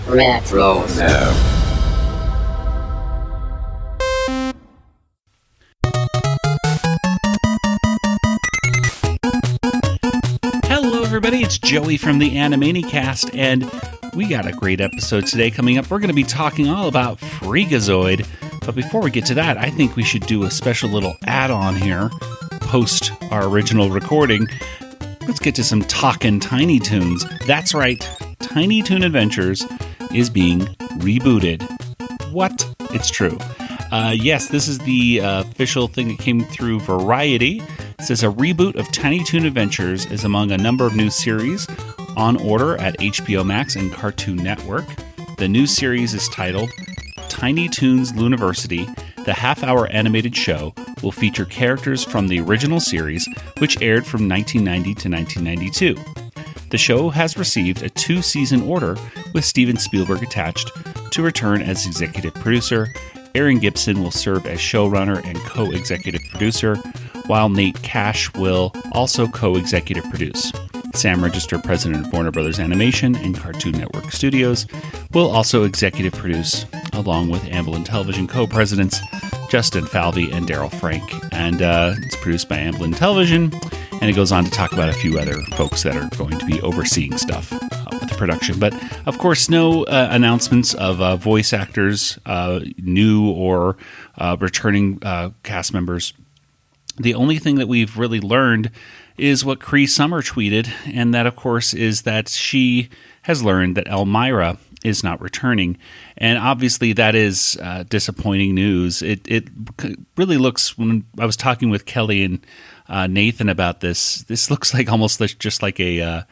Retro. Hello everybody, it's Joey from the Animaniacast, and we got a great episode today coming up. We're going to be talking all about Freakazoid, but before we get to that, I think we should do a special little add-on here, post our original recording. Let's get to some Talkin' Tiny Toons. That's right, Tiny Toon Adventures is being rebooted. What? It's true. Yes, this is the official thing that came through Variety. It says a reboot of Tiny Toon Adventures is among a number of new series on order at HBO Max and Cartoon Network. The new series is titled Tiny Toons Looniversity. The half-hour animated show will feature characters from the original series, which aired from 1990 to 1992. The show has received a 2-season order, with Steven Spielberg attached to return as executive producer. Aaron Gibson will serve as showrunner and co-executive producer, while Nate Cash will also co-executive produce. Sam Register, president of Warner Brothers Animation and Cartoon Network Studios, will also executive produce, along with Amblin Television co-presidents Justin Falvey and Daryl Frank. And it's produced by Amblin Television, and it goes on to talk about a few other folks that are going to be overseeing stuff with the production. But, of course, no announcements of voice actors, new or returning cast members. The only thing that we've really learned is what Cree Summer tweeted, and that, of course, is that she has learned that Elmira is not returning. And obviously that is disappointing news. It really looks, when I was talking with Kelly and Nathan about this looks like almost just like a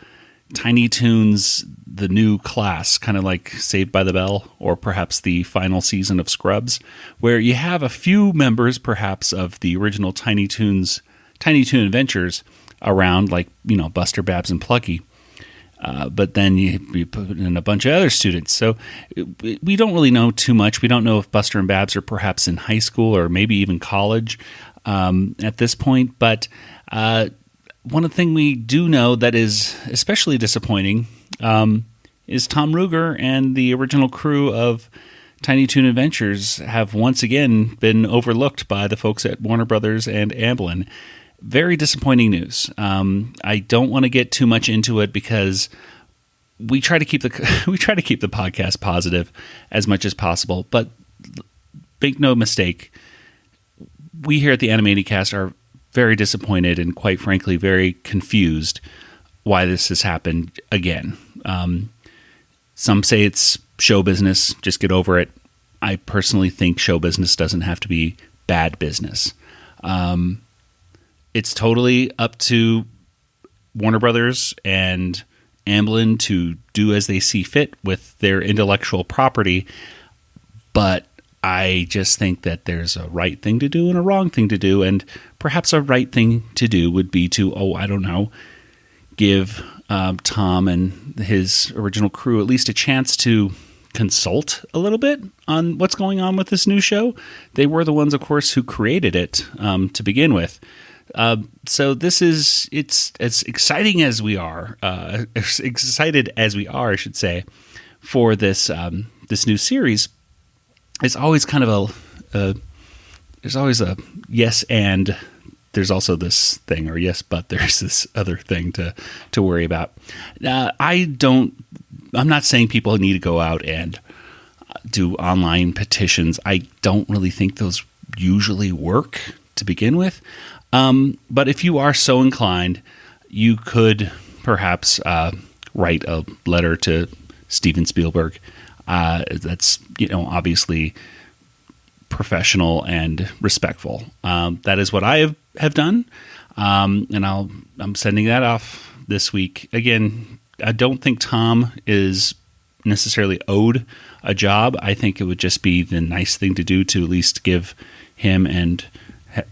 Tiny Toons, the new class, kind of like Saved by the Bell, or perhaps the final season of Scrubs, where you have a few members perhaps of the original Tiny Toon Adventures around, like, you know, Buster, Babs, and Plucky. But then you put in a bunch of other students. So we don't really know too much. We don't know if Buster and Babs are perhaps in high school or maybe even college at this point. But one thing we do know that is especially disappointing is Tom Ruegger and the original crew of Tiny Toon Adventures have once again been overlooked by the folks at Warner Brothers and Amblin. Very disappointing news. I don't want to get too much into it because we try to keep the podcast positive as much as possible. But make no mistake, we here at the Animanicast are very disappointed and, quite frankly, very confused why this has happened again. Some say it's show business. Just get over it. I personally think show business doesn't have to be bad business. It's totally up to Warner Brothers and Amblin to do as they see fit with their intellectual property, but I just think that there's a right thing to do and a wrong thing to do, and perhaps a right thing to do would be to, give Tom and his original crew at least a chance to consult a little bit on what's going on with this new show. They were the ones, of course, who created it to begin with. So it's as exciting as we are, as excited as we are, I should say, for this new series. It's always kind of there's always a yes and there's also this thing, or yes, but there's this other thing to worry about. I'm not saying people need to go out and do online petitions. I don't really think those usually work to begin with. But if you are so inclined, you could perhaps write a letter to Steven Spielberg. That's, obviously professional and respectful. That is what I have done. And I'm sending that off this week. Again, I don't think Tom is necessarily owed a job. I think it would just be the nice thing to do to at least give him and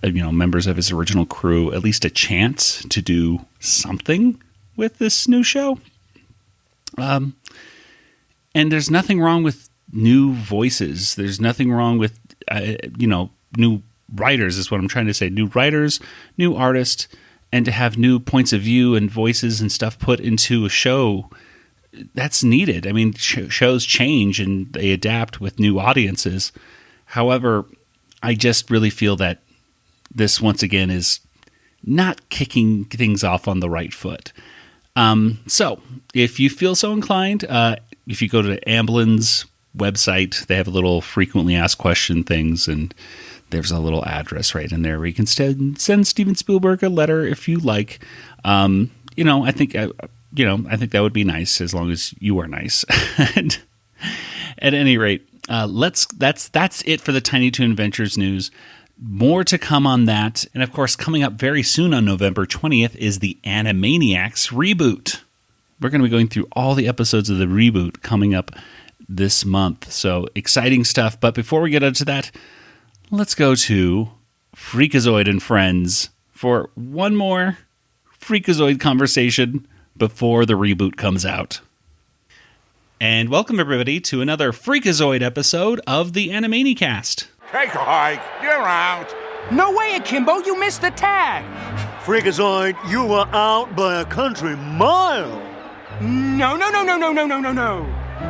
members of his original crew at least a chance to do something with this new show. And there's nothing wrong with new voices. There's nothing wrong with, new writers is what I'm trying to say. New writers, new artists, and to have new points of view and voices and stuff put into a show that's needed. I mean, shows change and they adapt with new audiences. However, I just really feel that this, once again, is not kicking things off on the right foot. So, if you feel so inclined, if you go to Amblin's website, they have a little frequently asked question things, and there's a little address right in there where you can send Steven Spielberg a letter if you like. I think that would be nice as long as you are nice. And at any rate, that's it for the Tiny Toon Adventures news. More to come on that. And of course, coming up very soon on November 20th is the Animaniacs reboot. We're going to be going through all the episodes of the reboot coming up this month. So exciting stuff. But before we get into that, let's go to Freakazoid and Friends for one more Freakazoid conversation before the reboot comes out. And welcome everybody to another Freakazoid episode of the Animanicast. Take a hike. You're out. No way, Akimbo. You missed the tag. Freakazoid, you were out by a country mile. No.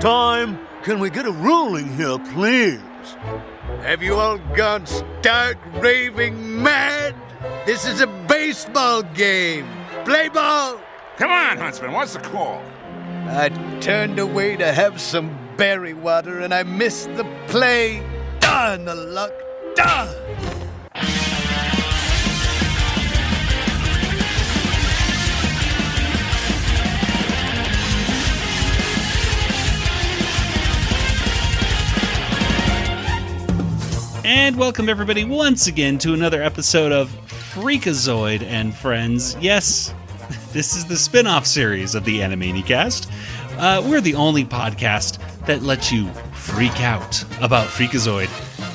Time, can we get a ruling here, please? Have you all gone stark raving mad? This is a baseball game. Play ball. Come on, Huntsman. What's the call? I turned away to have some berry water and I missed the play. Darn the luck. Darn! And welcome everybody once again to another episode of Freakazoid and Friends. Yes, this is the spin-off series of the Animanicast. We're the only podcast that lets you freak out about Freakazoid.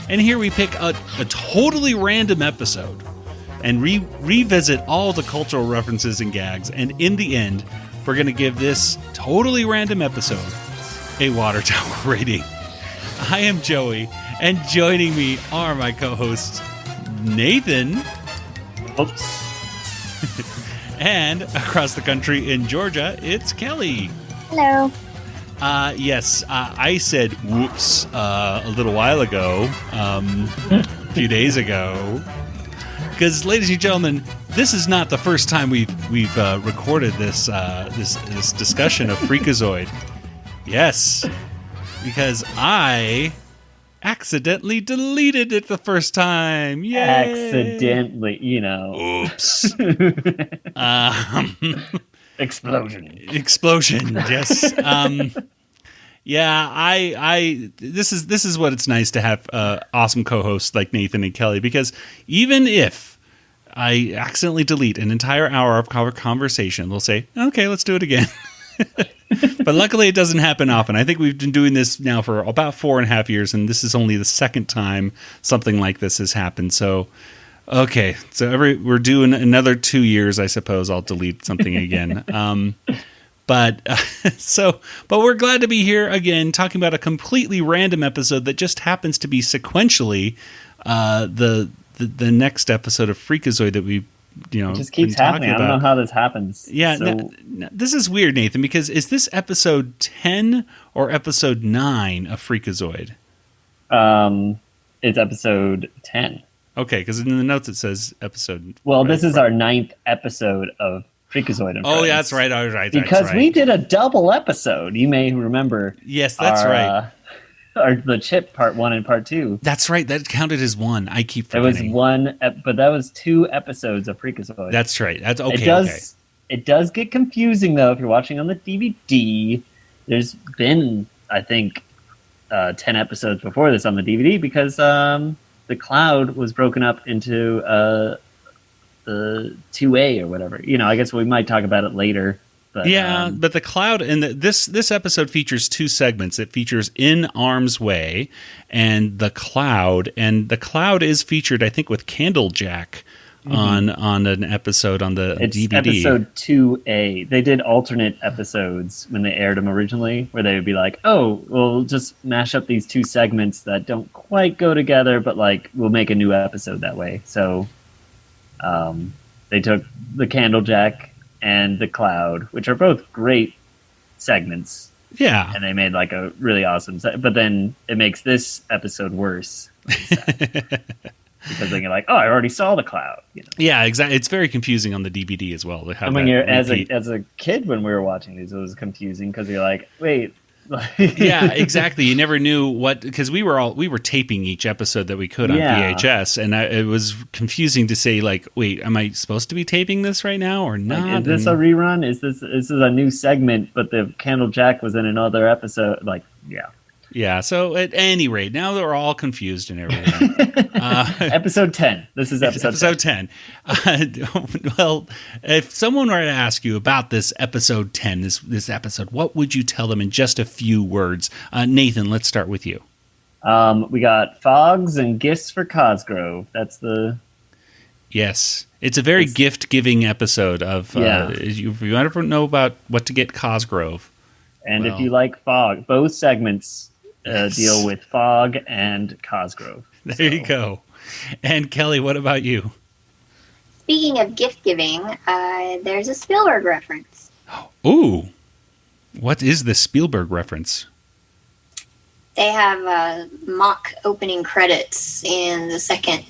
And here we pick a totally random episode and revisit all the cultural references and gags. And in the end, we're going to give this totally random episode a water tower rating. I am Joey, and joining me are my co-hosts, Nathan. Oops. And across the country in Georgia, it's Kelly. Hello. Yes, I said whoops a little while ago, a few days ago, because, ladies and gentlemen, this is not the first time we've recorded this discussion of Freakazoid. Yes, because I accidentally deleted it the first time. Yay! Accidentally, Oops. Explosion. Yes. Yeah. I. This is what it's nice to have awesome co-hosts like Nathan and Kelly, because even if I accidentally delete an entire hour of conversation, they'll say, "Okay, let's do it again." But luckily, it doesn't happen often. I think we've been doing this now for about 4.5 years, and this is only the second time something like this has happened. So. Okay, so we're doing another 2 years, I suppose. I'll delete something again. But we're glad to be here again, talking about a completely random episode that just happens to be sequentially the next episode of Freakazoid that we it just keeps happening. I don't know how this happens. Yeah, so... this is weird, Nathan, because is this episode 10 or episode 9 of Freakazoid? It's episode 10. Okay, because in the notes it says episode... Well, this is our 9th episode of Freakazoid and Friends. Oh, yeah, that's right. All right, because we did a double episode. You may remember. Yes, that's right. The chip part 1 and part 2. That's right. That counted as one. I keep forgetting. It was one, but that was 2 episodes of Freakazoid. That's right. That's okay. It does get confusing, though, if you're watching on the DVD. There's been, I think, 10 episodes before this on the DVD, because... the cloud was broken up into the 2A or whatever. I guess we might talk about it later. But, but the cloud and this episode features 2 segments. It features In Arm's Way and the cloud, and the cloud is featured, I think, with Candlejack on an episode on the DVD. Episode 2A. They did alternate episodes when they aired them originally, where they would be like, "Oh, we'll just mash up these 2 segments that don't quite go together, but we'll make a new episode that way." So, they took the Candlejack and the Cloud, which are both great segments. Yeah. And they made like a really awesome but then it makes this episode worse. Because then you're like, oh, I already saw the cloud. You know? Yeah, exactly. It's very confusing on the DVD as well. And when you're as a kid when we were watching these, it was confusing because you're like, wait. Yeah, exactly. You never knew what, because we were taping each episode that we could on VHS, and it was confusing to say like, wait, am I supposed to be taping this right now or not? Like, is this a rerun? Is this a new segment? But the Candle Jack was in another episode. Like, yeah. Yeah, so at any rate, now they're all confused and everything. Episode 10. This is episode 10. Well, if someone were to ask you about this episode 10, this episode, what would you tell them in just a few words? Nathan, let's start with you. We got fogs and gifts for Cosgrove. That's the... Yes. It's a very gift-giving episode of... if you ever know about what to get Cosgrove. And if you like fog, both segments... deal with fog and Cosgrove. There you go. And Kelly, what about you? Speaking of gift giving, there's a Spielberg reference. Ooh. What is the Spielberg reference? They have mock opening credits in the second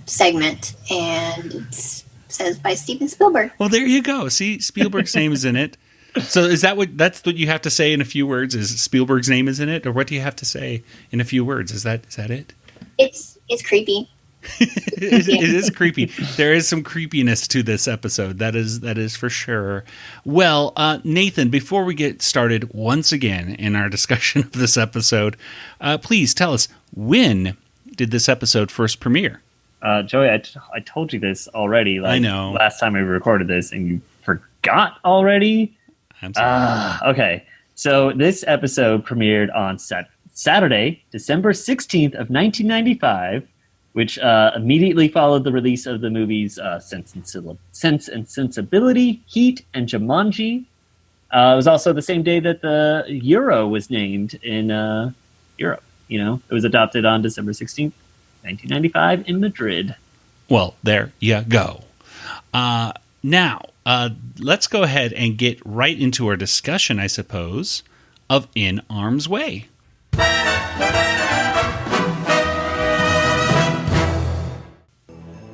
segment, and it says by Steven Spielberg. Well, there you go. See, Spielberg's name is in it. So that's what you have to say in a few words? Is Spielberg's name is in it, or what do you have to say in a few words? Is that it? It's creepy. It is creepy. There is some creepiness to this episode. That is for sure. Well, Nathan, before we get started once again in our discussion of this episode, please tell us, when did this episode first premiere? Joey, I told you this already. I know. Last time we recorded this, and you forgot already. I'm sorry. Okay. So this episode premiered on Saturday, December 16th of 1995, which immediately followed the release of the movies Sense and Sensibility, Heat, and Jumanji. It was also the same day that the Euro was named in Europe. You know, it was adopted on December 16th, 1995 in Madrid. Well, there you go. Now, let's go ahead and get right into our discussion, I suppose, of In Arm's Way.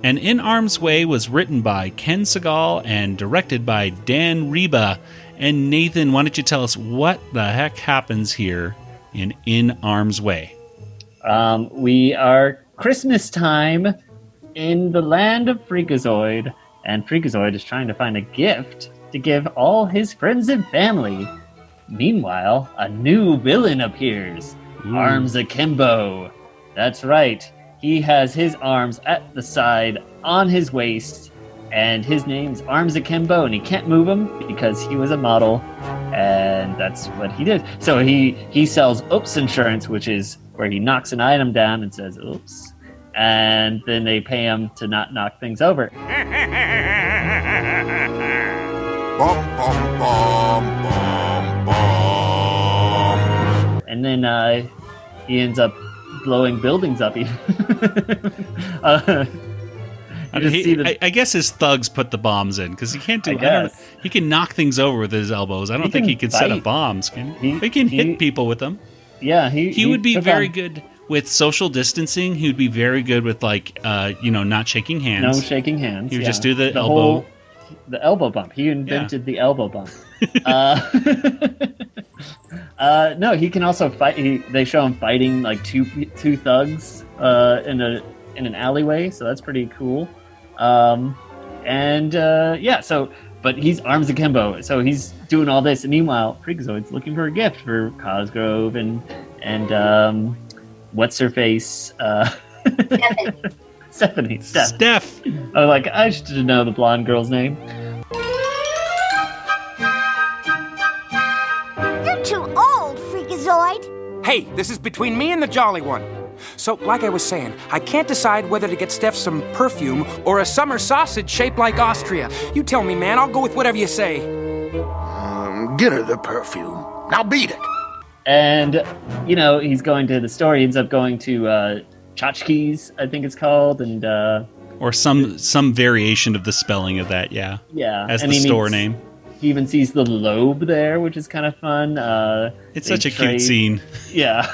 And In Arm's Way was written by Ken Segal and directed by Dan Reba. And Nathan, why don't you tell us what the heck happens here in Arm's Way? We are Christmas time in the land of Freakazoid. And Freakazoid is trying to find a gift to give all his friends and family. Meanwhile, a new villain appears. Arms Akimbo. That's right. He has his arms at the side on his waist. And his name's Arms Akimbo. And he can't move them because he was a model. And that's what he did. So he sells Oops Insurance, which is where he knocks an item down and says, oops. And then they pay him to not knock things over. Bum, bum, bum, bum, bum. And then he ends up blowing buildings up. I guess his thugs put the bombs in because he can't do. He can knock things over with his elbows. I don't think he can set up bombs. Can he? He can hit people with them. Yeah, he would be very good with social distancing. He would be very good with not shaking hands. No shaking hands. He would just do the elbow. The elbow bump. He invented the elbow bump. No, he can also fight. They show him fighting like two thugs in an alleyway. So that's pretty cool. But he's Arms Akimbo, so he's doing all this. And meanwhile, Freakazoid's looking for a gift for Cosgrove and what's her face? Stephanie. Steph. I was like, I should know the blonde girl's name. You're too old, Freakazoid. Hey, this is between me and the Jolly One. So, like I was saying, I can't decide whether to get Steph some perfume or a summer sausage shaped like Austria. You tell me, man. I'll go with whatever you say. Get her the perfume. Now beat it. And, he's going to the store. He ends up going to Tchotchkes, I think it's called, and or some variation of the spelling of that, yeah. Yeah. As the store name. He even sees the Lobe there, which is kind of fun. It's such a cute scene. Yeah.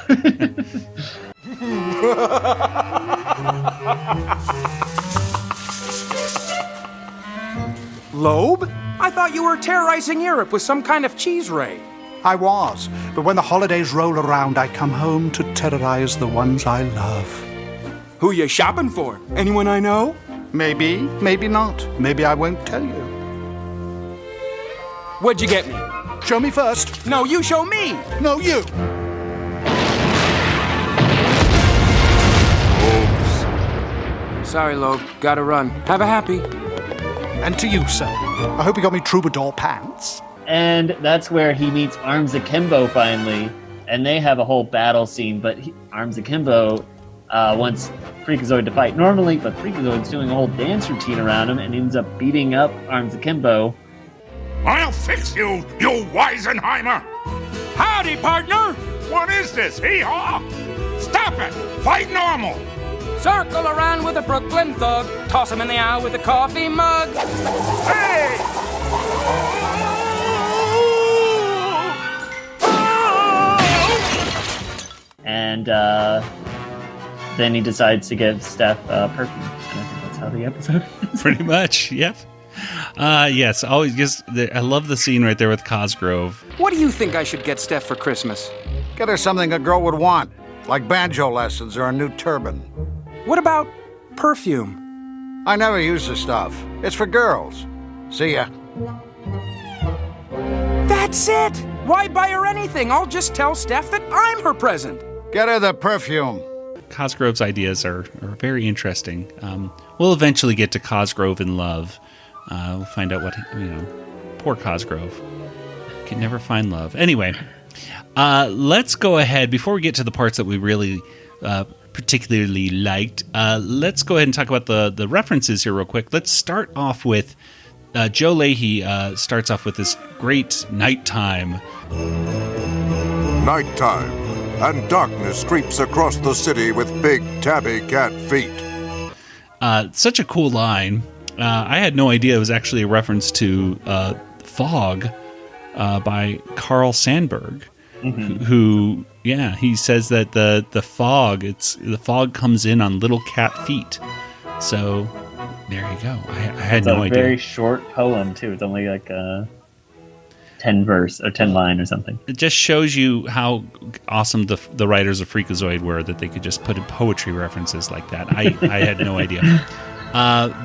Lobe? I thought you were terrorizing Europe with some kind of cheese ray. I was, but when the holidays roll around, I come home to terrorize the ones I love. Who you shopping for? Anyone I know? Maybe, maybe not. Maybe I won't tell you. What'd you get me? Show me first. No, you show me! No, you. Sorry, Lobe. Gotta run. Have a happy. And to you, sir. I hope you got me troubadour pants. And that's where he meets Arms Akimbo finally. And they have a whole battle scene, but Arms Akimbo wants Freakazoid to fight normally, but Freakazoid's doing a whole dance routine around him and ends up beating up Arms Akimbo. I'll fix you, you Weisenheimer! Howdy, partner! What is this, Hee Haw? Stop it! Fight normal! Circle around with a Brooklyn thug. Toss him in the eye with a coffee mug. Hey! And then he decides to give Steph perfume. And I think that's how the episode ends. Pretty much, yep. Yes, always just I love the scene right there with Cosgrove. What do you think I should get Steph for Christmas? Get her something a girl would want, like banjo lessons or a new turban. What about perfume? I never use the stuff. It's for girls. See ya. That's it! Why buy her anything? I'll just tell Steph that I'm her present. Get her the perfume. Cosgrove's ideas are very interesting. We'll eventually get to Cosgrove in love. We'll find out what, poor Cosgrove. Can never find love. Anyway, let's go ahead. Before we get to the parts that we really particularly liked, let's go ahead and talk about the references here real quick. Let's start off with Joe Leahy starts off with this great nighttime. Nighttime, and darkness creeps across the city with big tabby cat feet. Such a cool line. I had no idea it was actually a reference to Fog by Carl Sandburg, who he says that the fog comes in on little cat feet. So there you go. I had no idea. It's a very short poem too. It's only like 10 verse or 10 line or something. It just shows you how awesome the writers of Freakazoid were, that they could just put in poetry references like that. I had no idea.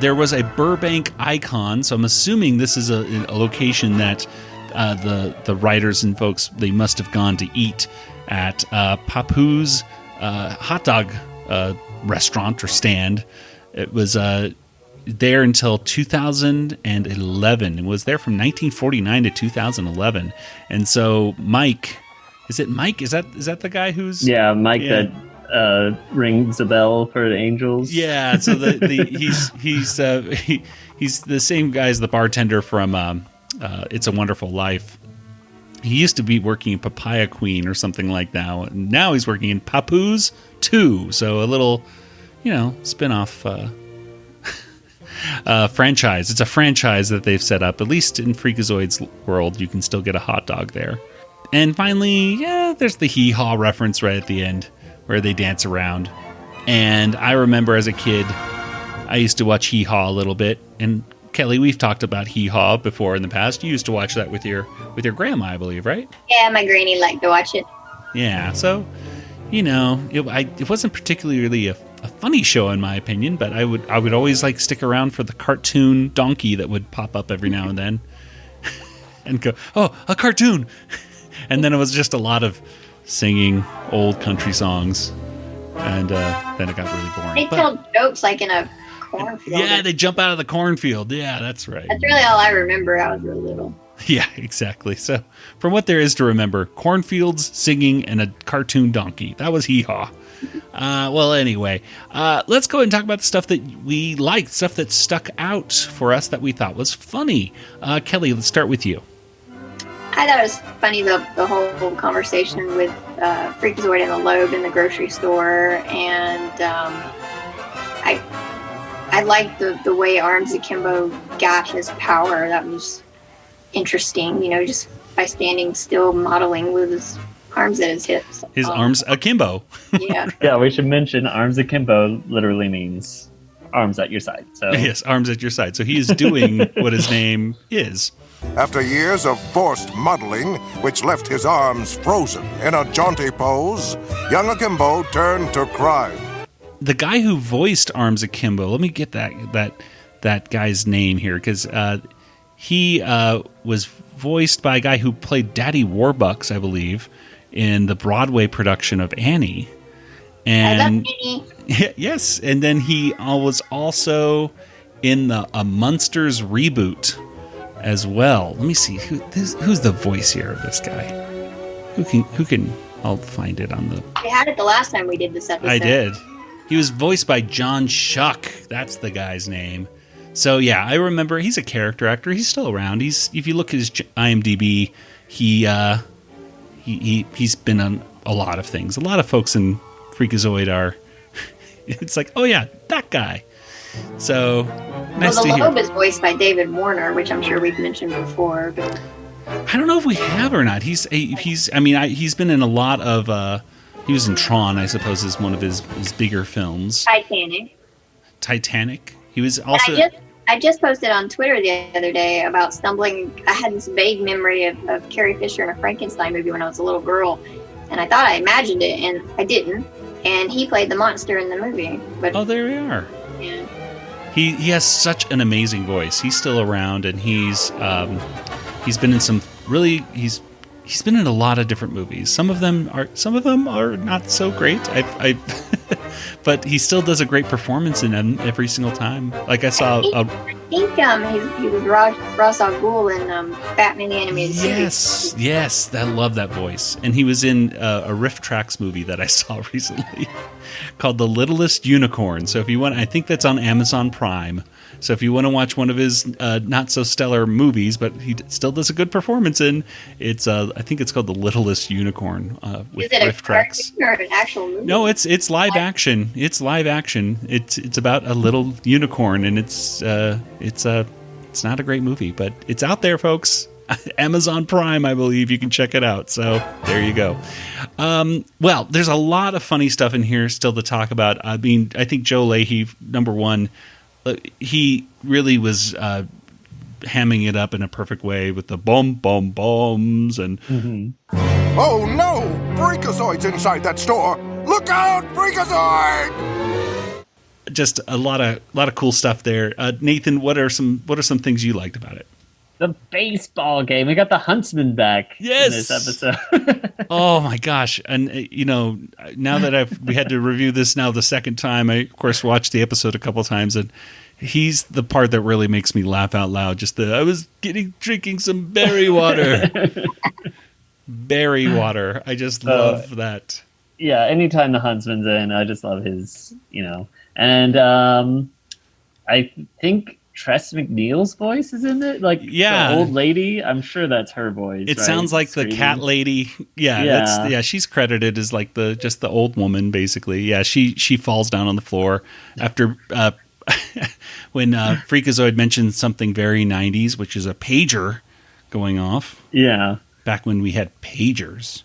There was a Burbank icon, so I'm assuming this is a location that the writers and folks, they must have gone to eat at Papu's hot dog restaurant or stand. It was there until 2011. It was there from 1949 to 2011. And so Mike, is it Mike? Is that the guy who's... Yeah, Mike that rings a bell for the Angels. Yeah, so he's the same guy as the bartender from It's a Wonderful Life. He used to be working in Papaya Queen or something like that. Now he's working in Papu's 2. So a little, spin-off franchise. It's a franchise that they've set up. At least in Freakazoid's world, you can still get a hot dog there. And finally, there's the Hee Haw reference right at the end, where they dance around. And I remember as a kid, I used to watch Hee Haw a little bit. And Kelly, we've talked about Hee Haw before in the past. You used to watch that with your grandma, I believe, right? Yeah, my granny liked to watch it. Yeah, so, it wasn't particularly a funny show in my opinion, but I would always stick around for the cartoon donkey that would pop up every now and then and go, oh, a cartoon. And then it was just a lot of singing old country songs, and then it got really boring. They tell jokes like in a cornfield. Yeah, they jump out of the cornfield. Yeah, that's right. That's really all I remember. I was really little. Yeah, exactly. So, from what there is to remember, cornfields, singing, and a cartoon donkey. That was Hee Haw. Well, anyway, let's go ahead and talk about the stuff that we liked, stuff that stuck out for us that we thought was funny. Kelly, let's start with you. I thought it was funny, the whole conversation with Freakazoid and the Lobe in the grocery store, and I liked the way Arms Akimbo got his power. That was interesting, just by standing still modeling with his arms at his hips. His arms akimbo. Yeah. Yeah, we should mention arms akimbo literally means arms at your side. So Yes, arms at your side. So he is doing what his name is. After years of forced modeling, which left his arms frozen in a jaunty pose, young Akimbo turned to crime. The guy who voiced Arms Akimbo, let me get that guy's name here, because he was voiced by a guy who played Daddy Warbucks, I believe, in the Broadway production of Annie. And yes, and then he was also in a Munsters reboot as well. Let me see who's the voice here of this guy. Who can? I'll find it on the. We had it the last time we did this episode. I did. He was voiced by John Schuck. That's the guy's name. So yeah, I remember he's a character actor. He's still around. If you look at his IMDb, he's been on a lot of things. A lot of folks in Freakazoid are. It's like, oh yeah, that guy. So nice to hear. The Lobe is voiced by David Warner, which I'm sure we've mentioned before. But I don't know if we have or not. He's been in a lot of. He was in Tron, I suppose, is one of his bigger films. Titanic. He was also. I just posted on Twitter the other day about stumbling. I had this vague memory of Carrie Fisher in a Frankenstein movie when I was a little girl, and I thought I imagined it, and I didn't. And he played the monster in the movie. But oh, there we are. Yeah. He has such an amazing voice. He's still around, and he's been in some really he's been in a lot of different movies. Some of them are not so great. But he still does a great performance in them every single time. Like I saw. I think he was Ra's al Ghul in Batman the Animated Series. Yes, I love that voice. And he was in a Riff Tracks movie that I saw recently called The Littlest Unicorn. So if you want, I think that's on Amazon Prime. So if you want to watch one of his not so stellar movies, but he still does a good performance in, it's I think it's called The Littlest Unicorn with Riff Tracks. Or an actual movie? No, it's live action. It's live action. It's about a little unicorn, and it's not a great movie, but it's out there, folks. Amazon Prime, I believe. You can check it out. So there you go. Well, there's a lot of funny stuff in here still to talk about. I mean, I think Joe Leahy, number one, he really was hamming it up in a perfect way with the bombs and. Mm-hmm. Oh no! Freakazoid's inside that store. Look out, Freakazoid! Just a lot of cool stuff there. Nathan, what are some things you liked about it? The baseball game. We got the Huntsman back in this episode. Oh my gosh. And now that we had to review this now the second time, I of course watched the episode a couple times, and he's the part that really makes me laugh out loud. I was drinking some berry water. Berry water. I just love that. Yeah, anytime the Huntsman's in, I just love his, and I think Tress MacNeille's voice is in it, the old lady. I'm sure that's her voice. It sounds like Screaming. The cat lady. Yeah. She's credited as just the old woman, basically. Yeah, she falls down on the floor after when Freakazoid mentioned something very 90s, which is a pager going off. Yeah, back when we had pagers.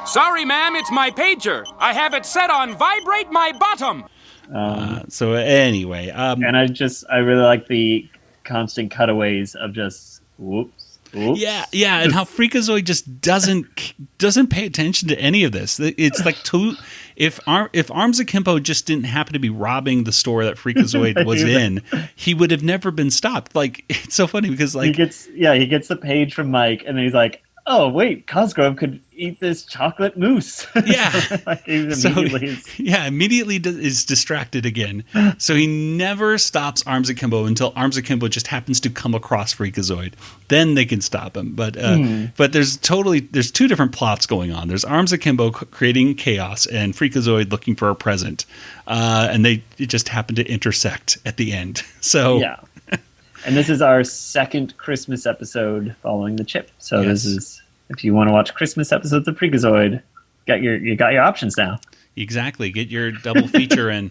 Sorry, ma'am, it's my pager. I have it set on vibrate my bottom. So anyway, and I really like the constant cutaways of just whoops. Yeah, and how Freakazoid just doesn't pay attention to any of this. It's like if Arms Akimbo just didn't happen to be robbing the store that Freakazoid was in, he would have never been stopped. Like, it's so funny because he gets the page from Mike, and then he's like, oh wait, Cosgrove could eat this chocolate mousse. Yeah. Immediately is distracted again. So he never stops Arms Akimbo until Arms Akimbo just happens to come across Freakazoid. Then they can stop him. But there's two different plots going on. There's Arms Akimbo creating chaos and Freakazoid looking for a present. And it just happen to intersect at the end. So yeah. And this is our second Christmas episode following the chip. So This is, if you want to watch Christmas episodes of Freakazoid, you got your options now. Exactly. Get your double feature in.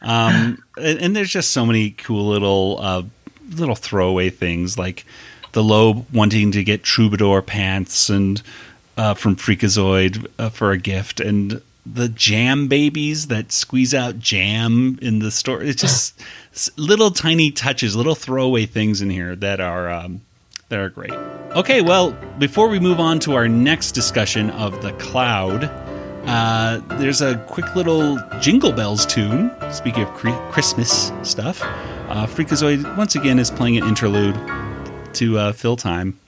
And there's just so many cool little throwaway things, like the Lobe wanting to get troubadour pants and from Freakazoid for a gift, and the jam babies that squeeze out jam in the store. It's just little tiny touches, little throwaway things in here that are great. Okay, well, before we move on to our next discussion of the Cloud, there's a quick little Jingle Bells tune. Speaking of Christmas stuff, Freakazoid once again is playing an interlude to fill time.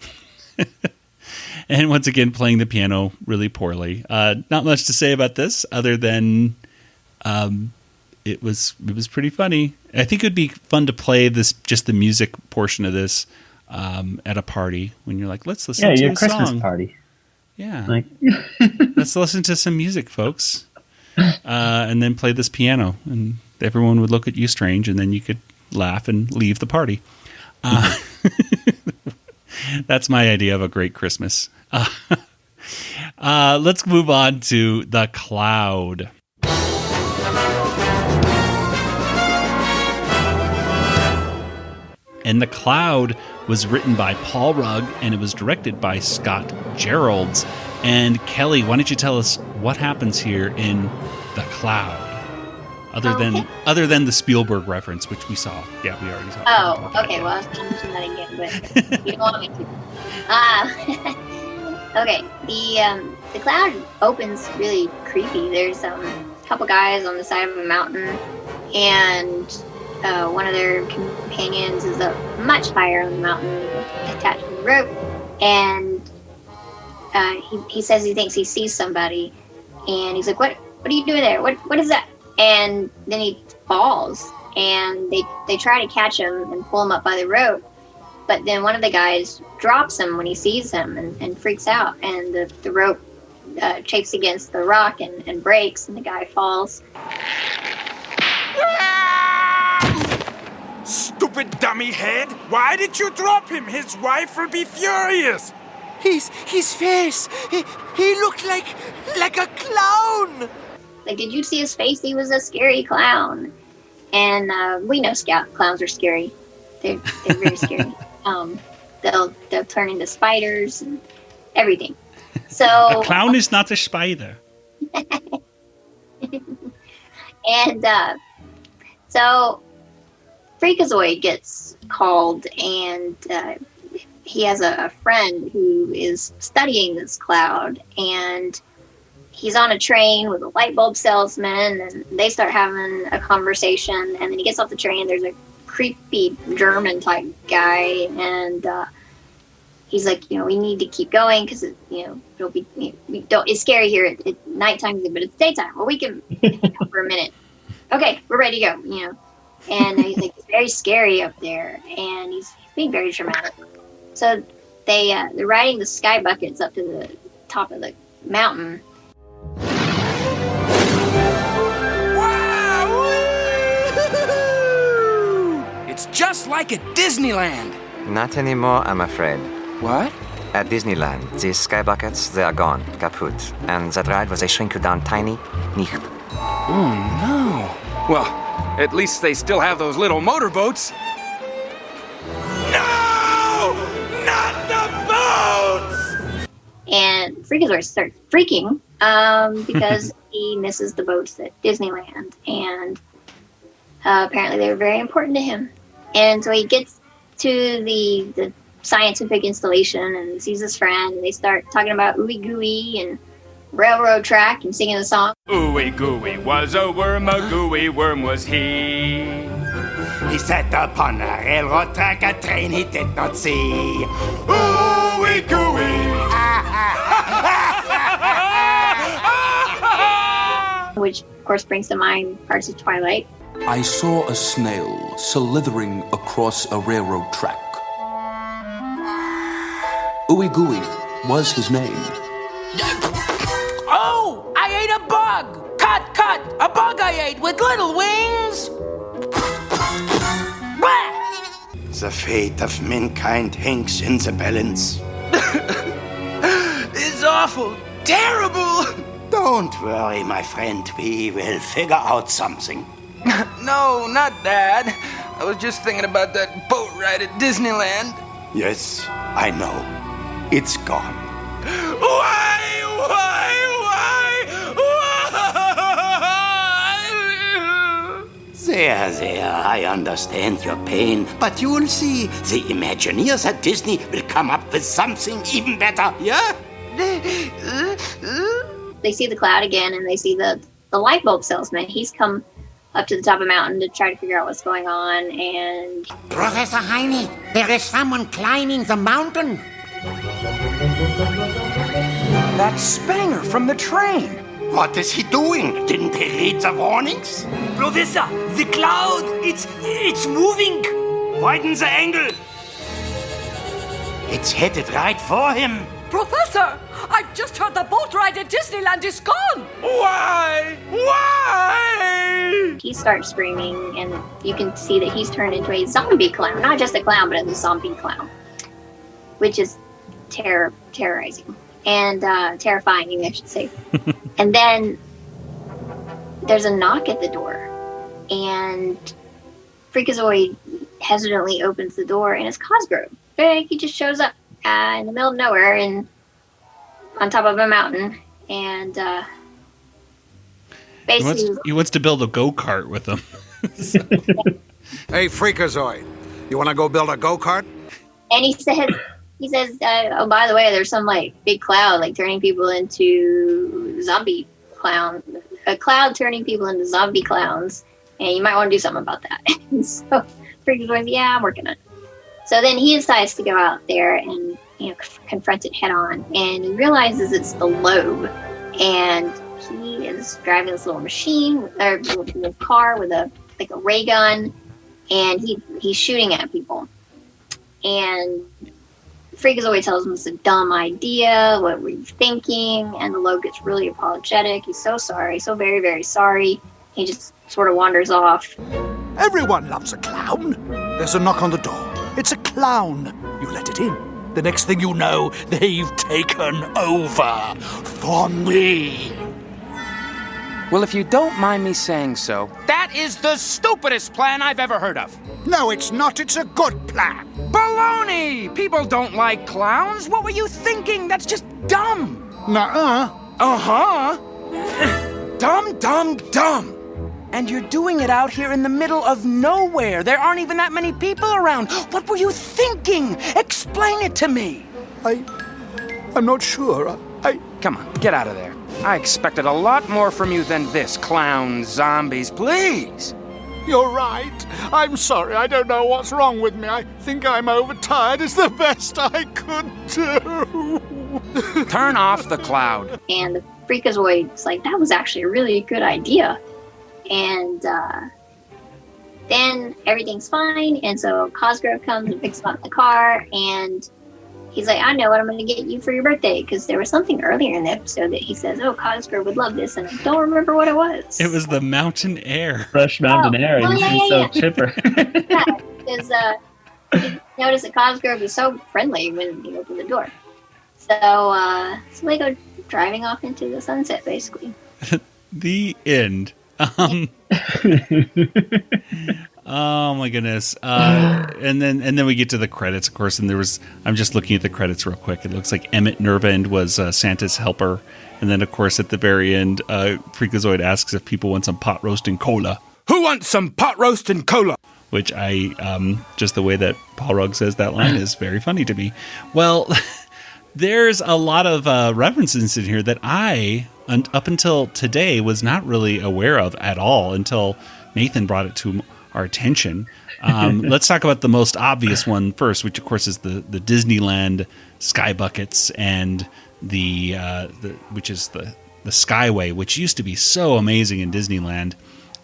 And once again, playing the piano really poorly. Not much to say about this, other than it was pretty funny. I think it would be fun to play just the music portion of this at a party when you're like, let's listen to a Christmas song. Party. Yeah, let's listen to some music, folks, and then play this piano, and everyone would look at you strange, and then you could laugh and leave the party. That's my idea of a great Christmas. Let's move on to the Cloud. And the Cloud was written by Paul Rugg, and it was directed by Scott Geralds. And Kelly, why don't you tell us what happens here in the Cloud? Other than the Spielberg reference, which we saw. Yeah, we already saw. Oh, okay. Well, I was going to mention that again, but you don't want me to. Okay. The Cloud opens really creepy. There's a couple guys on the side of a mountain, and one of their companions is up much higher on the mountain, attached to the rope, and he says he thinks he sees somebody, and he's like, "What are you doing there? What is that?" And then he falls, and they try to catch him and pull him up by the rope, but then one of the guys drops him when he sees him and freaks out, and the rope chafes against the rock and breaks, and the guy falls. Stupid dummy head! Why did you drop him? His wife will be furious! His face! He looked like a clown! Like, did you see his face? He was a scary clown. And we know clowns are scary. They're very scary. They'll turn into spiders and everything. So a clown is not a spider. And so Freakazoid gets called, and he has a friend who is studying this Cloud, and he's on a train with a light bulb salesman, and they start having a conversation, and then he gets off the train. There's a creepy German type guy, and he's like, we need to keep going because it'll be, it's scary here at nighttime, but it's daytime. Well, we can for a minute. Okay, we're ready to go. And he's like, it's very scary up there, and he's being very dramatic. So they're riding the Sky Buckets up to the top of the mountain. It's just like at Disneyland. Not anymore, I'm afraid. What? At Disneyland, these Sky Buckets, they are gone, kaput. And that ride where they shrink you down tiny, nicht. Oh, no. Well, at least they still have those little motorboats. No! Not the boats! And Freakazoid starts freaking because he misses the boats at Disneyland. And apparently they were very important to him. And so he gets to the scientific installation and sees his friend, and they start talking about ooey gooey and railroad track and singing the song. Ooey gooey was a worm, a gooey worm was he. He sat upon a railroad track, a train he did not see. Ooey gooey. Which, of course, brings to mind parts of Twilight. I saw a snail slithering across a railroad track. Ooey gooey was his name. Oh, I ate a bug! Cut! A bug I ate with little wings! The fate of mankind hangs in the balance. It's awful! Terrible! Don't worry, my friend. We will figure out something. no, not that. I was just thinking about that boat ride at Disneyland. Yes, I know. It's gone. Why? There, I understand your pain, but you'll see, the Imagineers at Disney will come up with something even better, yeah? They see the cloud again, and they see the light bulb salesman. He's come up to the top of the mountain to try to figure out what's going on, and... Professor Heine, there is someone climbing the mountain. That's Spanger from the train. What is he doing? Didn't he read the warnings? Professor, the cloud, it's moving. Widen the angle. It's headed right for him. Professor, I've just heard the boat ride at Disneyland is gone. Why? He starts screaming, and you can see that he's turned into a zombie clown. Not just a clown, but a zombie clown, which is terrorizing and terrifying, I should say. And then there's a knock at the door, and Freakazoid hesitantly opens the door, and it's Cosgrove. He just shows up in the middle of nowhere and on top of a mountain, and basically he wants to build a go-kart with them. Hey, Freakazoid, you want to go build a go-kart? And he says, oh, by the way, there's some like big cloud like turning people into zombie clown. A cloud turning people into zombie clowns, and you might want to do something about that. And so Freakazoid's, yeah, I'm working on it. So then he decides to go out there and confront it head on, and he realizes it's the Lobe, and he is driving this little machine or little car with a ray gun, and he's shooting at people. And Freakazoid tells him it's a dumb idea. What were you thinking? And the Lobe gets really apologetic. He's so sorry, so very, very sorry. He just sort of wanders off. Everyone loves a clown. There's a knock on the door. It's a clown. You let it in. The next thing you know, they've taken over for me. Well, if you don't mind me saying so, that is the stupidest plan I've ever heard of. No, it's not. It's a good plan. Baloney! People don't like clowns. What were you thinking? That's just dumb. Nuh-uh. Uh-huh. Dumb. And you're doing it out here in the middle of nowhere. There aren't even that many people around. What were you thinking? Explain it to me. I'm not sure. Come on, get out of there. I expected a lot more from you than this, clown zombies. Please. You're right. I'm sorry. I don't know what's wrong with me. I think I'm overtired. It's the best I could do. Turn off the cloud. And the Freakazoid's like, that was actually a really good idea. And then everything's fine. And so Cosgrove comes and picks him up in the car. And he's like, I know what I'm going to get you for your birthday. Because there was something earlier in the episode that he says, oh, Cosgrove would love this. And I don't remember what it was. It was the mountain air. Fresh mountain air. And he's so chipper. Yeah, because you notice that Cosgrove is so friendly when he opened the door. So they go driving off into the sunset, basically. The end. Oh my goodness. And then we get to the credits, of course, and I'm just looking at the credits real quick. It looks like Emmett Nerbend was Santa's helper. And then, of course, at the very end, Freakazoid asks if people want some pot roast and cola. Who wants some pot roast and cola? Which just the way that Paul Rugg says that line is very funny to me. Well, there's a lot of references in here that up until today, was not really aware of at all until Nathan brought it to our attention. Let's talk about the most obvious one first, which of course is the Disneyland Sky Buckets and which is the Skyway, which used to be so amazing in Disneyland.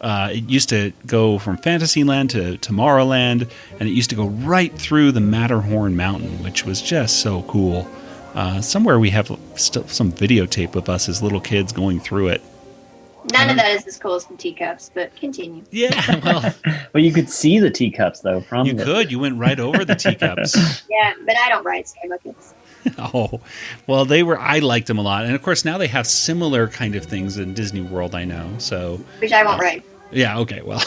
It used to go from Fantasyland to Tomorrowland, and it used to go right through the Matterhorn Mountain, which was just so cool. Somewhere we have still some videotape of us as little kids going through it. None of that is as cool as the teacups, but continue. Yeah, well. Well, you could see the teacups, though. You went right over the teacups. Yeah, but I don't ride Sky Buckets. Oh, well, I liked them a lot. And, of course, now they have similar kind of things in Disney World, I know. So, which I won't ride. Yeah, okay, well.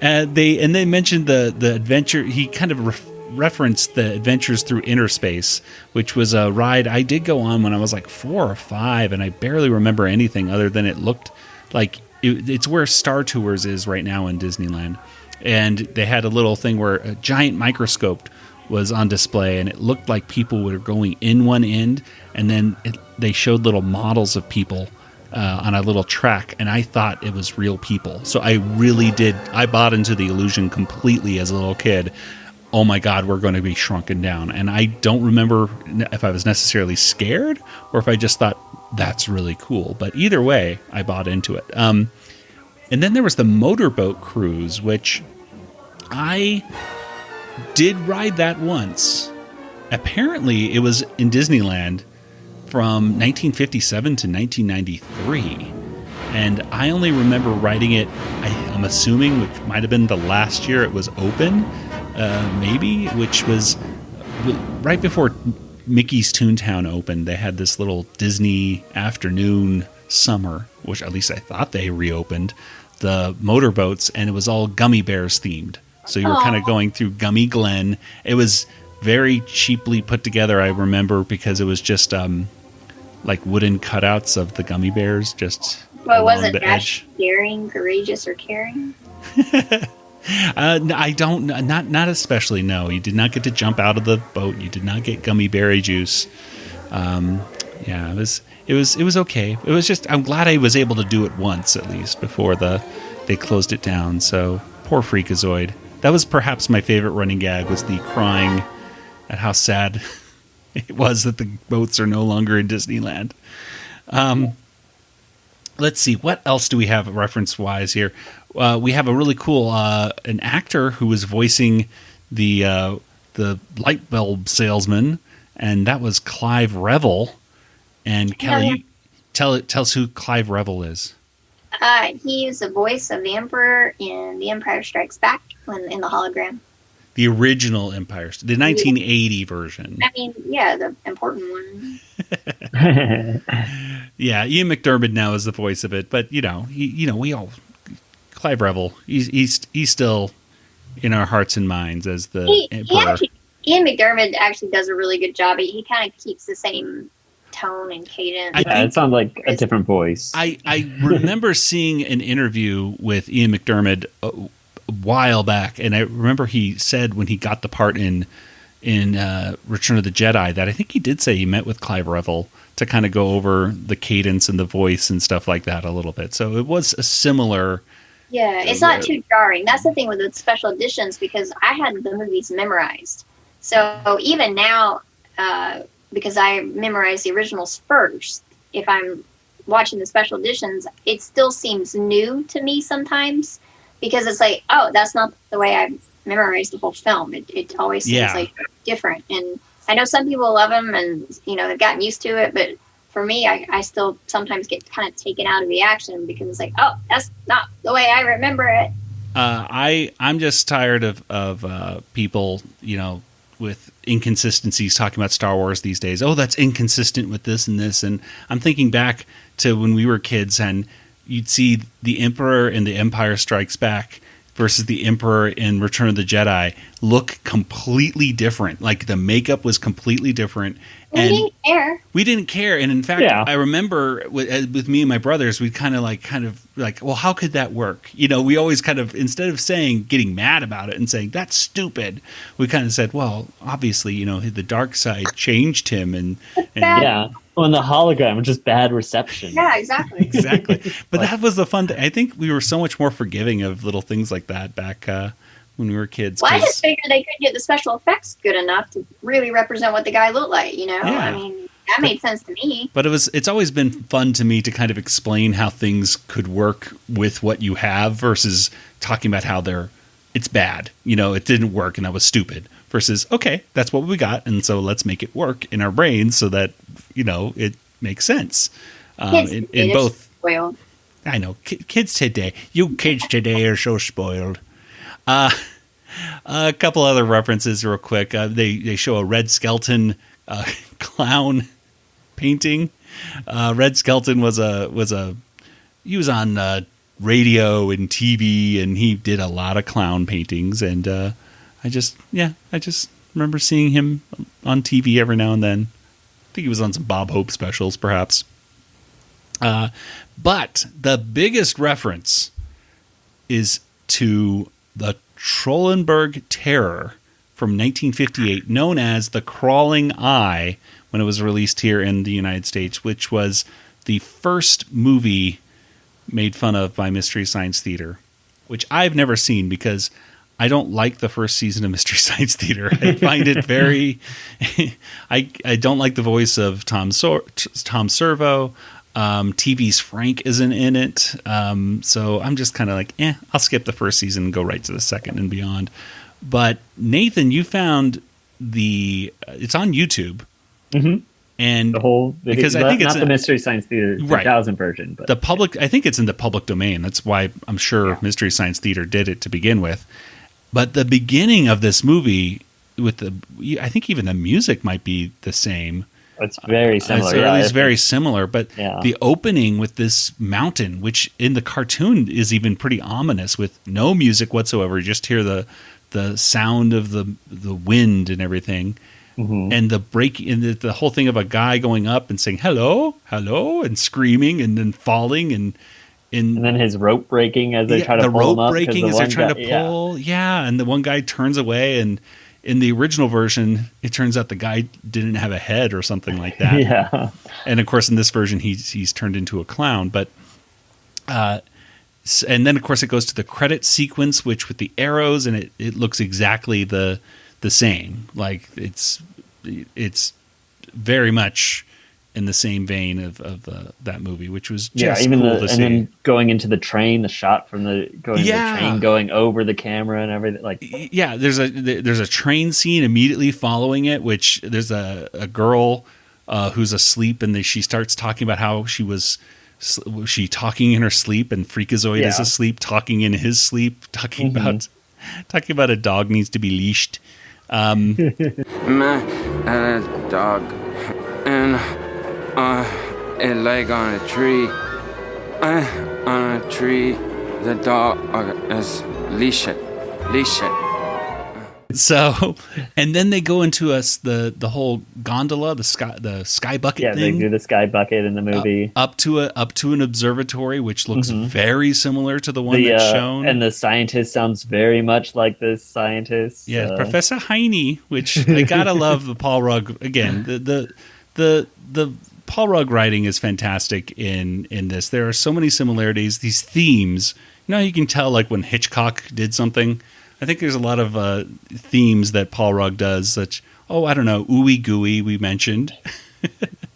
They mentioned the adventure. He kind of referenced the Adventures Through Inner Space, which was a ride I did go on when I was like 4 or 5, and I barely remember anything other than it looked like it's where Star Tours is right now in Disneyland. And they had a little thing where a giant microscope was on display, and it looked like people were going in one end, and then they showed little models of people on a little track, and I thought it was real people. So I really did. I bought into the illusion completely as a little kid. Oh my God, we're going to be shrunken down. And I don't remember if I was necessarily scared or if I just thought that's really cool. But either way, I bought into it. And then there was the Motorboat Cruise, which I did ride that once. Apparently, it was in Disneyland from 1957 to 1993. And I only remember riding it, I'm assuming, which might have been the last year it was open, maybe, which was right before Mickey's Toontown opened. They had this little Disney afternoon summer, which at least I thought they reopened, the motorboats, and it was all gummy bears themed. So you were kind of going through Gummy Glen. It was very cheaply put together, I remember, because it was just like wooden cutouts of the gummy bears. Just well, wasn't Dash daring, courageous, or caring? I don't, not especially. No, you did not get to jump out of the boat. You did not get gummy berry juice. Yeah, it was okay. It was just, I'm glad I was able to do it once at least before they closed it down. So poor Freakazoid. That was perhaps my favorite running gag, was the crying at how sad it was that the boats are no longer in Disneyland. Let's see, what else do we have reference-wise here? We have a really cool an actor who was voicing the light bulb salesman, and that was Clive Revel. And Kelly, you tell us who Clive Revel is. He is the voice of the Emperor in The Empire Strikes Back in the hologram. The original Empire, the 1980 version. I mean, yeah, the important one. Yeah, Ian McDermott now is the voice of it, but we all Clive Revel. He's still in our hearts and minds as the Emperor. Ian McDermott actually does a really good job. He kind of keeps the same tone and cadence. Yeah, it sounds like a different voice. I remember seeing an interview with Ian McDermott a while back, and I remember he said when he got the part in Return of the Jedi that I think he did say he met with Clive Revel to kind of go over the cadence and the voice and stuff like that a little bit. So it was a similar. Yeah, it's not too jarring. That's the thing with the special editions, because I had the movies memorized. So even now, because I memorized the originals first, if I'm watching the special editions, it still seems new to me sometimes, because it's like, oh, that's not the way I memorized the whole film. It always seems like different. And I know some people love them and, they've gotten used to it, but for me, I still sometimes get kind of taken out of the action because it's like, oh, that's not the way I remember it. I'm just tired of people, with inconsistencies talking about Star Wars these days. Oh, that's inconsistent with this and this. And I'm thinking back to when we were kids and you'd see the Emperor in The Empire Strikes Back versus the Emperor in Return of the Jedi look completely different. Like the makeup was completely different. We didn't care. We didn't care. And in fact, I remember with me and my brothers, we'd kind of like, well, how could that work? We always kind of, instead of getting mad about it and saying, that's stupid, we kind of said, well, obviously, the dark side changed him. And yeah. Well, in the hologram, just bad reception. Yeah, exactly. Exactly. But that was the fun thing. I think we were so much more forgiving of little things like that back when we were kids. Well, I just figured they couldn't get the special effects good enough to really represent what the guy looked like, Yeah. I mean, that made sense to me. But it's always been fun to me to kind of explain how things could work with what you have versus talking about how it's bad. It didn't work and that was stupid. Versus, okay, that's what we got, and so let's make it work in our brains so that, it makes sense. In both. Spoiled. I know. Kids today. You kids today are so spoiled. A couple other references real quick. They show a Red Skelton clown painting. Red Skelton he was on radio and TV, and he did a lot of clown paintings. And I just remember seeing him on TV every now and then. I think he was on some Bob Hope specials, perhaps. But the biggest reference is to the Trollenberg Terror from 1958, known as The Crawling Eye, when it was released here in the United States, which was the first movie made fun of by Mystery Science Theater, which I've never seen because I don't like the first season of Mystery Science Theater. I find it very... I don't like the voice of Tom Servo. TV's Frank isn't in it. So I'm just kind of like, I'll skip the first season and go right to the second and beyond. But Nathan, you found it's on YouTube. Mm-hmm. And the whole video, because I think it's not the Mystery Science Theater 2000 version, but I think it's in the public domain. That's why I'm sure Mystery Science Theater did it to begin with. But the beginning of this movie I think even the music might be the same. It's very similar. It's very similar, but the opening with this mountain, which in the cartoon is even pretty ominous with no music whatsoever. You just hear the sound of the wind and everything. Mm-hmm. And the whole thing of a guy going up and saying hello, hello, and screaming and then falling and then his rope breaking as they try to pull him up. The rope breaking as they're trying to pull. Yeah, and the one guy turns away, and in the original version, it turns out the guy didn't have a head or something like that. Yeah. And of course, in this version, he's turned into a clown. But and then of course it goes to the credit sequence, which with the arrows, and it looks exactly the same. Like it's very much in the same vein of that movie, which was just even cool to see. And then going into the train, the shot from the train going over the camera and everything. Like there's a train scene immediately following it, which there's a girl who's asleep, and she starts talking about how she talking in her sleep, and Freakazoid is asleep, talking in his sleep, talking about a dog needs to be leashed. My dog, and it leg on a tree. On a tree, the dog is leash it. So, and then they go into the whole gondola, the sky bucket thing. Yeah, they do the sky bucket in the movie. Up to an observatory, which looks very similar to the one that's shown. And the scientist sounds very much like this scientist. Yeah, Professor Heine, which I gotta love the Paul Rugg again. The Paul Rugg writing is fantastic in this. There are so many similarities. These themes, you can tell like when Hitchcock did something. I think there's a lot of themes that Paul Rugg does, such, I don't know, ooey gooey we mentioned.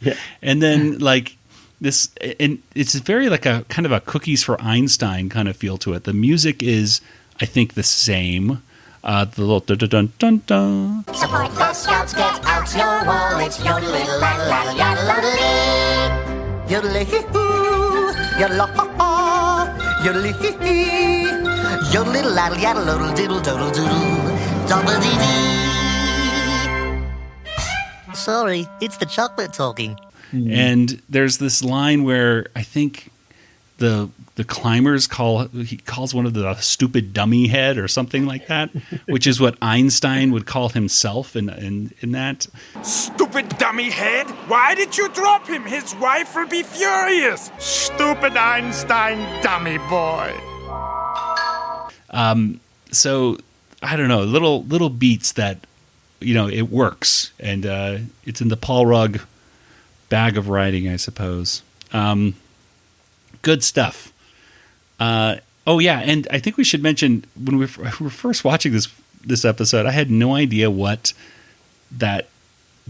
Yeah. And then like this, and it's very like a kind of a Cookies for Einstein kind of feel to it. The music is, I think, the same. The little dun-dun-dun-dun. Support the Scouts, get out your wallets, yodel-little-la-la-la-yodel-la-la-lee. Yodel-hee-hoo, yodel-la-ha-ha, yodel-hee-hee. Sorry, it's the chocolate talking. And there's this line where I think the climbers calls one of the stupid dummy head or something like that, which is what Einstein would call himself in that. Stupid dummy head! Why did you drop him? His wife will be furious! Stupid Einstein dummy boy! So I don't know, little beats that, it works, and it's in the Paul Rugg bag of writing, I suppose. Good stuff. And I think we should mention when we were first watching this episode, I had no idea what that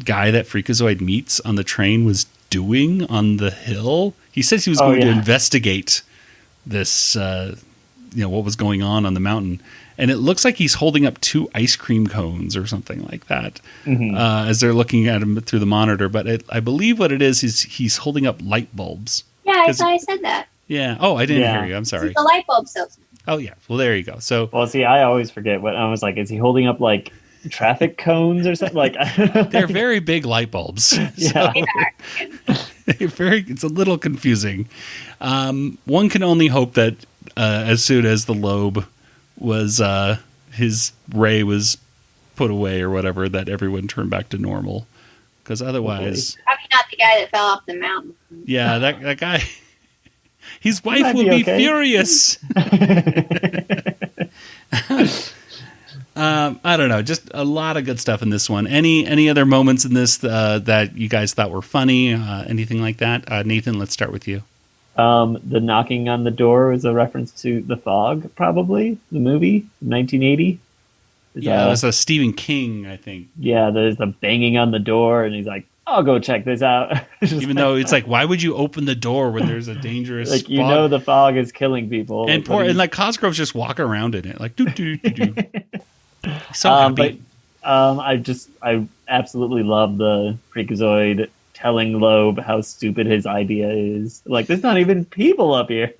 guy that Freakazoid meets on the train was doing on the hill. He says he was going to investigate this. What was going on the mountain, and it looks like he's holding up 2 ice cream cones or something like that as they're looking at him through the monitor. But I believe what it is he's holding up light bulbs. Yeah, I thought I said that. Yeah. Oh, I didn't hear you. I'm sorry. He's a light bulb salesman. Oh, yeah. Well, there you go. So, see, I always forget what I was like. Is he holding up like traffic cones or something? Like they're very big light bulbs. Yeah. So, it's a little confusing. One can only hope that as soon as the lobe was his ray was put away or whatever, that everyone turned back to normal. Because otherwise, probably not the guy that fell off the mountain. Yeah, that guy. His wife will be furious. I don't know. Just a lot of good stuff in this one. Any other moments in this that you guys thought were funny? Anything like that? Nathan, let's start with you. The knocking on the door was a reference to The Fog, probably, the movie, 1980. Yeah, it was a Stephen King, I think. Yeah, there's the banging on the door, and he's like, I'll go check this out. Even though it's like, why would you open the door when there's a dangerous like, you fog? know the fog is killing people. And Cosgrove's just walking around in it, like, do. So happy. I absolutely love the Freakazoid telling Loeb how stupid his idea is. Like, there's not even people up here.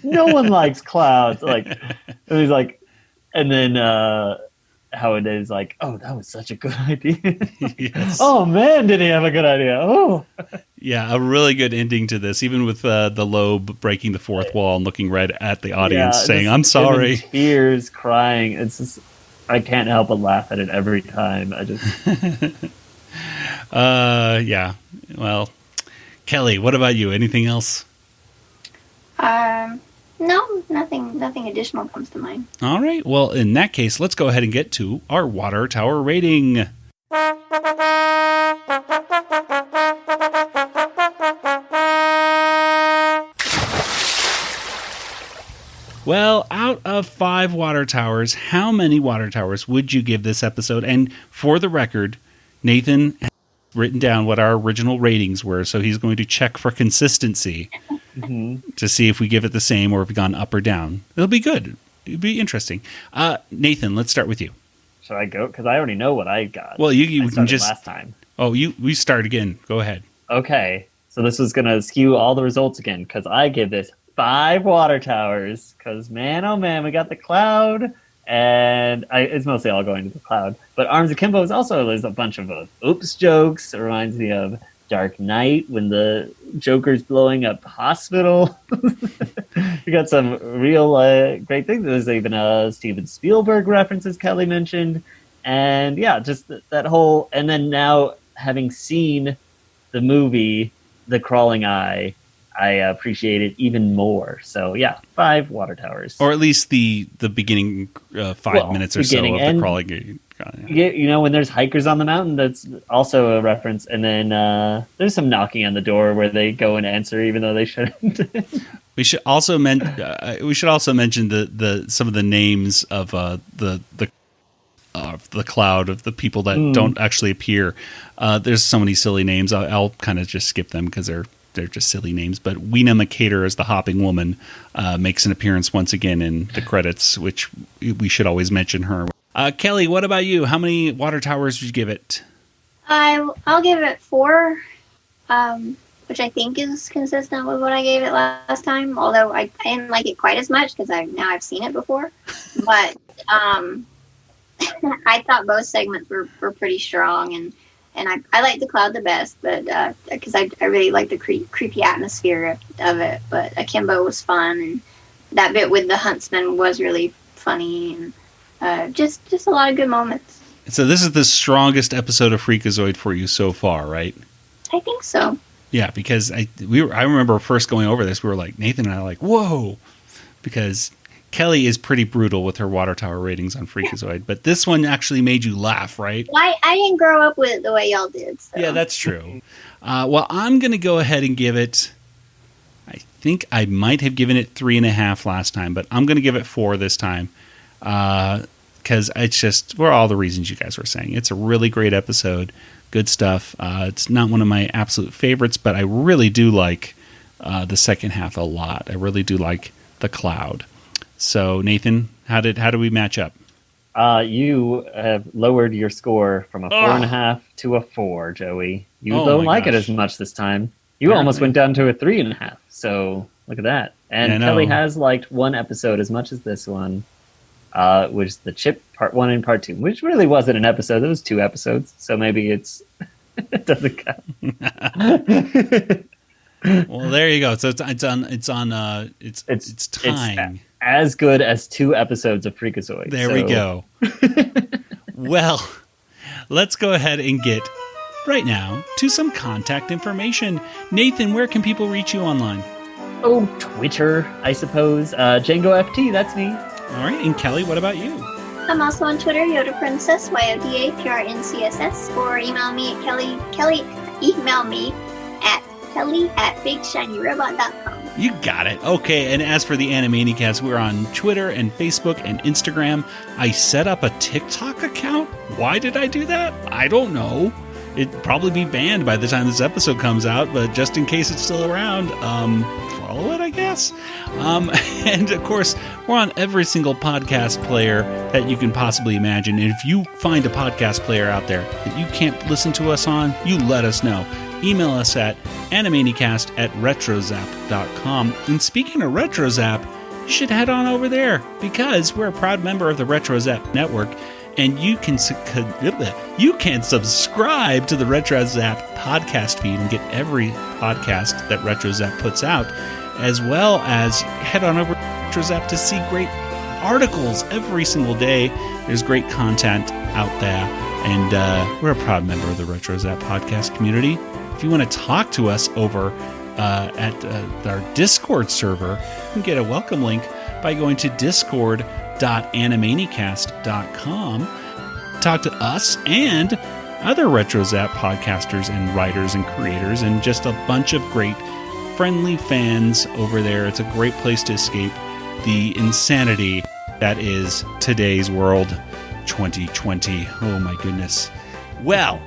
No one likes clouds. Like, and he's like, and then how it is like, oh, that was such a good idea. Yes. Oh man, did he have a good idea? Oh, yeah, a really good ending to this. Even with the Loeb breaking the fourth wall and looking right at the audience, saying, "I'm sorry," tears, crying. It's just, I can't help but laugh at it every time. I just, yeah. Well, Kelly, what about you? Anything else? No, nothing additional comes to mind. All right. Well, in that case, let's go ahead and get to our water tower rating. Well, out of 5 water towers, how many water towers would you give this episode? And for the record, Nathan has written down what our original ratings were, so he's going to check for consistency to see if we give it the same or if we've gone up or down. It'll be good. It'll be interesting. Nathan, let's start with you. Should I go? Because I already know what I got. Well, you can just last time. Oh, we start again. Go ahead. Okay, so this is going to skew all the results again because I give this 5 water towers. Because man, oh man, we got the cloud, and it's mostly all going to the cloud. But Arms Akimbo is also, there's a bunch of oops jokes. It reminds me of Dark Knight when the Joker's blowing up the hospital. We got some real great things. There's even Steven Spielberg references Kelly mentioned, and yeah, just that whole. And then now having seen the movie The Crawling Eye, I appreciate it even more. So yeah, 5 water towers, or at least the beginning 5 minutes or so of the crawling eye. Yeah, you know, when there's hikers on the mountain, that's also a reference. And then there's some knocking on the door where they go and answer, even though they shouldn't. We should also mention the some of the names of the cloud of the people that don't actually appear. There's so many silly names. I'll kind of just skip them because they're just silly names. But Weena McCater as the hopping woman makes an appearance once again in the credits, which we should always mention her. Kelly, what about you? How many water towers would you give it? I'll give it 4, which I think is consistent with what I gave it last time. Although I didn't like it quite as much because I've seen it before. But I thought both segments were pretty strong, and I like the cloud the best, but because I really like the creepy atmosphere of it. But Akimbo was fun, and that bit with the huntsman was really funny, and just a lot of good moments. So this is the strongest episode of Freakazoid for you so far, right? I think so. Yeah, because I remember first going over this, we were like, Nathan and I were like, whoa, because Kelly is pretty brutal with her water tower ratings on Freakazoid, but this one actually made you laugh, right? I didn't grow up with it the way y'all did. So. Yeah, that's true. Well, I'm going to go ahead and give it, I think I might have given it 3.5 last time, but I'm going to give it 4 this time. Because it's just for all the reasons you guys were saying. It's a really great episode. Good stuff. It's not one of my absolute favorites, but I really do like the second half a lot. I really do like the cloud. So, Nathan, how do we match up? You have lowered your score from a 4.5 to a 4, Joey. You don't like it as much this time. You almost went down to a 3.5. So, look at that. And Kelly has liked one episode as much as this one. Which is the Chip Part 1 and Part 2, which really wasn't an episode. It was 2 episodes, so maybe it doesn't count. Well, there you go. So it's time. as good as 2 episodes of Freakazoid. There we go. Well, let's go ahead and get right now to some contact information. Nathan, where can people reach you online? Oh, Twitter, I suppose. Django FT, that's me. All right, and Kelly, what about you? I'm also on Twitter, Yoda Princess, YODAPRNCSS, or email me at email me at kelly@bigshinyrobot.com. You got it. Okay, and as for the Animaniacast, we're on Twitter and Facebook and Instagram. I set up a TikTok account. Why did I do that? I don't know. It'd probably be banned by the time this episode comes out, but just in case it's still around, follow it, I guess. And of course, we're on every single podcast player that you can possibly imagine. And if you find a podcast player out there that you can't listen to us on, you let us know. Email us at animaniacast@retrozap.com. And speaking of RetroZap, you should head on over there because we're a proud member of the RetroZap network. And you can subscribe to the RetroZap podcast feed and get every podcast that RetroZap puts out, as well as head on over to RetroZap to see great articles every single day. There's great content out there, and we're a proud member of the RetroZap podcast community. If you want to talk to us over at our Discord server, you can get a welcome link by going to discord.animanicast.com. Talk to us and other RetroZap podcasters and writers and creators and just a bunch of great friendly fans over there. It's a great place to escape the insanity that is today's world 2020. Oh my goodness. Well,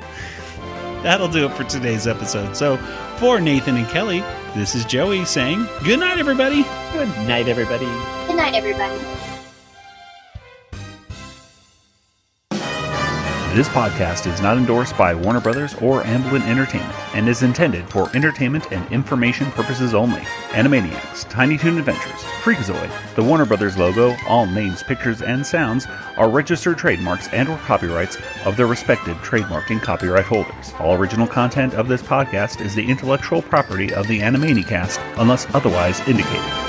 that'll do it for today's episode. So for Nathan and Kelly, this is Joey saying good night, everybody. Good night, everybody. Good night, everybody. This podcast is not endorsed by Warner Brothers or Amblin Entertainment and is intended for entertainment and information purposes only. Animaniacs, Tiny Toon Adventures, Freakazoid, the Warner Brothers logo, all names, pictures, and sounds are registered trademarks and/or copyrights of their respective trademark and copyright holders. All original content of this podcast is the intellectual property of the Animaniacast unless otherwise indicated.